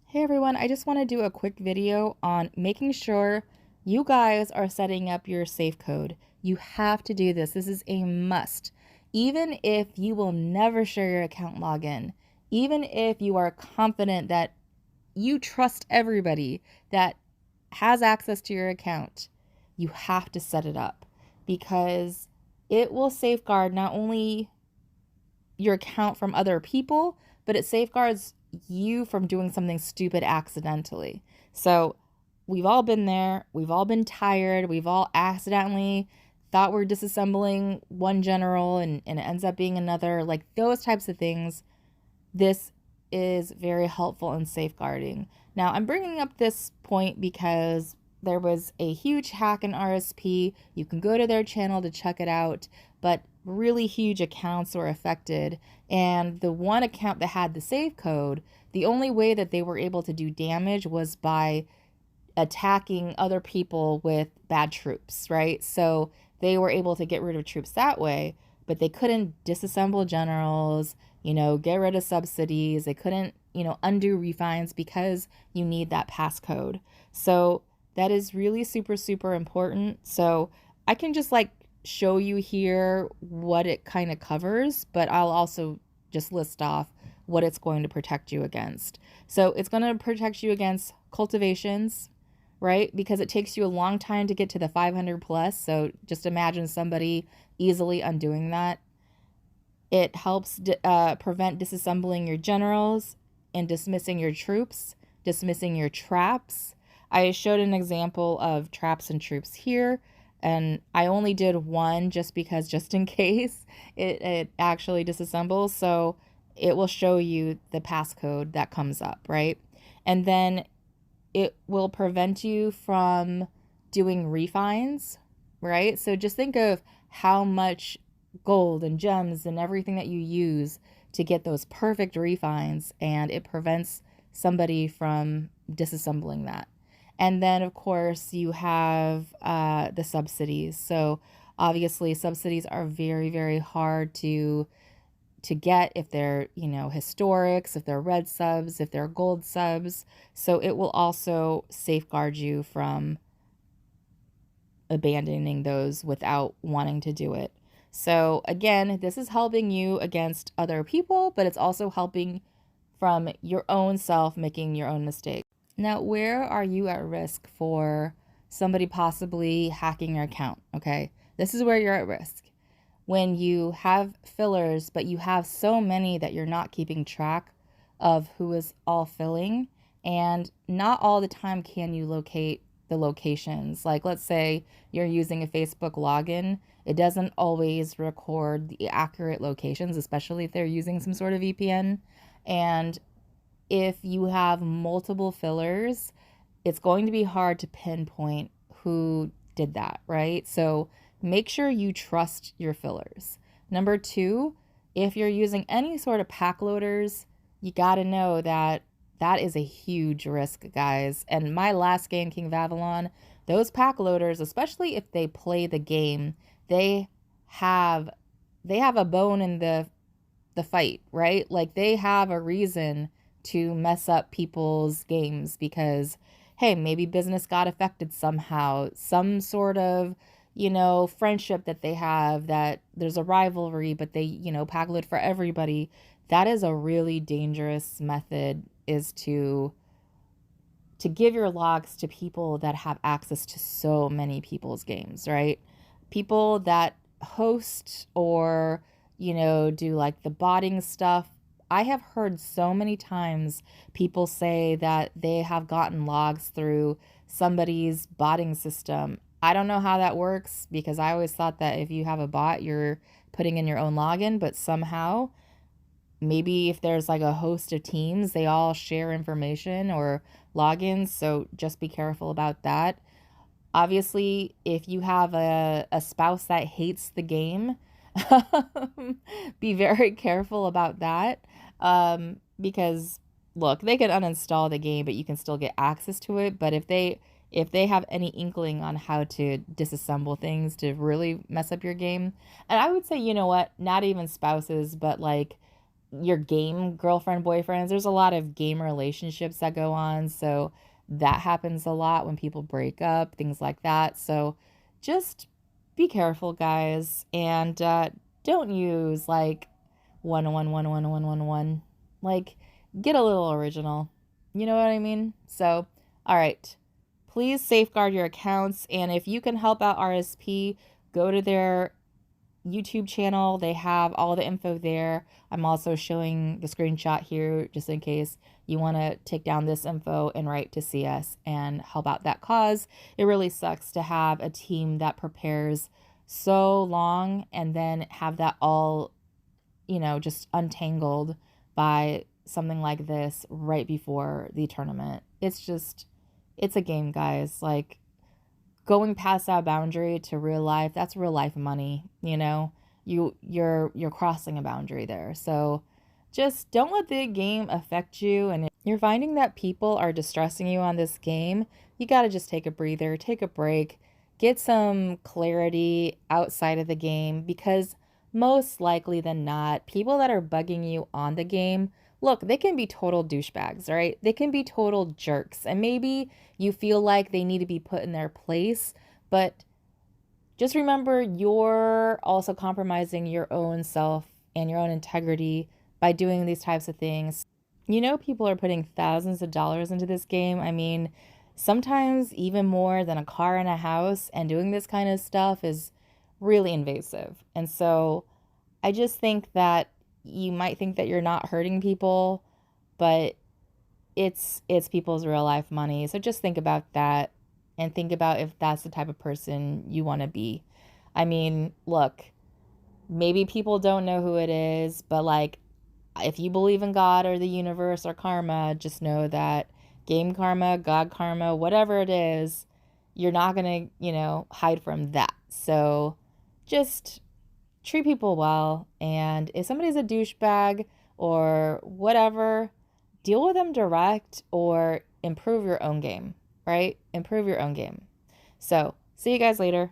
Hey everyone, I just want to do a quick video on making sure you guys are setting up your safe code. You have to do this. This is a must. Even if you will never share your account login, even if you are confident that you trust everybody that has access to your account, you have to set it up because it will safeguard not only your account from other people, but it safeguards you from doing something stupid accidentally. So we've all been there. We've all been tired. We've all accidentally thought we're disassembling one general and it ends up being another. Like those types of things. This is very helpful in safeguarding. Now, I'm bringing up this point because there was a huge hack in RSP. You can go to their channel to check it out, but really huge accounts were affected. And the one account that had the save code, the only way that they were able to do damage was by attacking other people with bad troops, right? So they were able to get rid of troops that way, but they couldn't disassemble generals, get rid of subsidies. They couldn't, undo refines because you need that passcode. So that is really super, super important. So I can just show you here what it kind of covers, but I'll also just list off what it's going to protect you against. So it's going to protect you against cultivations, right? Because it takes you a long time to get to the 500 plus. So just imagine somebody easily undoing that. It helps prevent disassembling your generals and dismissing your troops, dismissing your traps. I showed an example of traps and troops here, and I only did one just in case it actually disassembles. So it will show you the passcode that comes up, right? And then it will prevent you from doing refines, right? So just think of how much gold and gems and everything that you use to get those perfect refines, and it prevents somebody from disassembling that. And then, of course, you have the subsidies. So obviously, subsidies are very, very hard to get if they're, historics, if they're red subs, if they're gold subs. So it will also safeguard you from abandoning those without wanting to do it. So again, this is helping you against other people, but it's also helping from your own self making your own mistakes. Now, where are you at risk for somebody possibly hacking your account? Okay, this is where you're at risk. When you have fillers, but you have so many that you're not keeping track of who is all filling, and not all the time can you locate the locations. Like, let's say you're using a Facebook login, it doesn't always record the accurate locations, especially if they're using some sort of VPN. And if you have multiple fillers, it's going to be hard to pinpoint who did that, right? So make sure you trust your fillers. Number two, if you're using any sort of pack loaders, you got to know that that is a huge risk, guys. And my last game, King of Avalon, those pack loaders, especially if they play the game, they have a bone in the fight, right? Like they have a reason to mess up people's games because, hey, maybe business got affected somehow, some sort of, friendship that they have, that there's a rivalry, but they, pack load for everybody. That is a really dangerous method, is to give your logs to people that have access to so many people's games, right? People that host or, do like the botting stuff. I have heard so many times people say that they have gotten logs through somebody's botting system. I don't know how that works because I always thought that if you have a bot, you're putting in your own login, but somehow maybe if there's like a host of teams, they all share information or logins. So just be careful about that. Obviously, if you have a spouse that hates the game, be very careful about that. Because look, they could uninstall the game, but you can still get access to it. But if they have any inkling on how to disassemble things to really mess up your game, and I would say, not even spouses, but like your game girlfriend, boyfriends. There's a lot of game relationships that go on. So that happens a lot when people break up, things like that. So just be careful, guys. And don't use like 1111111. Like, get a little original. You know what I mean? So, all right. Please safeguard your accounts. And if you can help out RSP, go to their YouTube channel. They have all the info there. I'm also showing the screenshot here just in case you want to take down this info and write to see us and help out that cause. It really sucks to have a team that prepares so long and then have that all, just untangled by something like this right before the tournament. It's a game, guys. Like, going past that boundary to real life, that's real life money, you're crossing a boundary there. So just don't let the game affect you. And if you're finding that people are distressing you on this game, you got to just take a breather, take a break, get some clarity outside of the game, because most likely than not, people that are bugging you on the game, look, they can be total douchebags, right? They can be total jerks. And maybe you feel like they need to be put in their place, but just remember you're also compromising your own self and your own integrity by doing these types of things. People are putting thousands of dollars into this game. I mean, sometimes even more than a car and a house, and doing this kind of stuff is really invasive. And so I just think that you might think that you're not hurting people, but it's people's real life money. So just think about that and think about if that's the type of person you want to be. I mean, look, maybe people don't know who it is, but like, if you believe in God or the universe or karma, just know that game karma, God karma, whatever it is, you're not going to, hide from that. So just treat people well. And if somebody's a douchebag or whatever, deal with them direct or improve your own game, right? Improve your own game. So see you guys later.